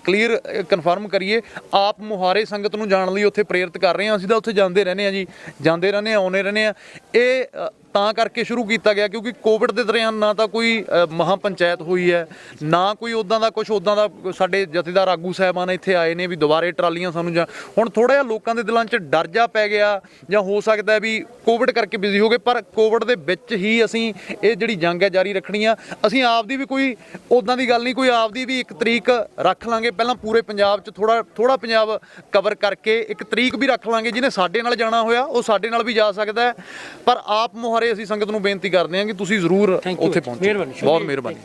ਕਲੀਅਰ ਕਨਫਰਮ ਕਰੀਏ। ਆਪ ਮੁਹਾਰੇ ਸੰਗਤ ਨੂੰ ਜਾਣ ਲਈ ਉੱਥੇ ਪ੍ਰੇਰਿਤ ਕਰ ਰਹੇ ਹਾਂ, ਅਸੀਂ ਤਾਂ ਉੱਥੇ ਜਾਂਦੇ ਰਹਿੰਦੇ ਹਾਂ ਜੀ, ਜਾਂਦੇ ਰਹਿੰਦੇ ਹਾਂ, ਆਉਂਦੇ ਰਹਿੰਦੇ ਹਾਂ। ਇਹ ਤਾਂ ਕਰਕੇ ਸ਼ੁਰੂ ਕੀਤਾ ਗਿਆ ਕਿਉਂਕਿ ਕੋਵਿਡ ਦੇ ਦੌਰਾਨ ਨਾ ਤਾਂ ਕੋਈ ਮਹਾ ਪੰਚਾਇਤ ਹੋਈ ਹੈ, ਨਾ ਕੋਈ ਉੱਦਾਂ ਦਾ ਕੁਝ, ਉੱਦਾਂ ਦਾ ਸਾਡੇ ਜਥੇਦਾਰ ਆਗੂ ਸਾਹਿਬਾਨ ਇੱਥੇ ਆਏ ਨੇ ਵੀ ਦੁਬਾਰੇ ਟਰਾਲੀਆਂ ਸਾਨੂੰ ਜਾਂ ਹੁਣ ਥੋੜ੍ਹਾ ਜਿਹਾ ਲੋਕਾਂ ਦੇ ਦਿਲਾਂ 'ਚ ਡਰ ਜਾ ਪੈ ਗਿਆ, ਜਾਂ ਹੋ ਸਕਦਾ ਵੀ ਕੋਵਿਡ ਕਰਕੇ ਬਿਜ਼ੀ ਹੋ ਗਏ, ਪਰ ਕੋਵਿਡ ਦੇ ਵਿੱਚ ਹੀ ਅਸੀਂ ਇਹ ਜਿਹੜੀ ਜੰਗ ਹੈ ਜਾਰੀ ਰੱਖਣੀ ਆ। ਅਸੀਂ ਆਪਦੀ ਵੀ ਕੋਈ ਉੱਦਾਂ ਦੀ ਗੱਲ ਨਹੀਂ, ਕੋਈ ਆਪਦੀ ਵੀ ਇੱਕ ਤਰੀਕ ਰੱਖ ਲਾਂਗੇ, ਪਹਿਲਾਂ ਪੂਰੇ ਪੰਜਾਬ 'ਚ ਥੋੜਾ ਪੰਜਾਬ ਕਵਰ ਕਰਕੇ ਇੱਕ ਤਰੀਕ ਵੀ ਰੱਖ ਲਾਂਗੇ। ਜਿਹਨੇ ਸਾਡੇ ਨਾਲ ਜਾਣਾ ਹੋਇਆ ਉਹ ਸਾਡੇ ਨਾਲ ਵੀ ਜਾ ਸਕਦਾ ਹੈ, ਪਰ ਆਪ ਮੁਹਾਰੇ ਅਸੀਂ ਸੰਗਤ ਨੂੰ ਬੇਨਤੀ ਕਰਦੇ ਹਾਂ ਕਿ ਤੁਸੀਂ ਜ਼ਰੂਰ ਉੱਥੇ ਪਹੁੰਚੋ। ਬਹੁਤ ਮਿਹਰਬਾਨੀ।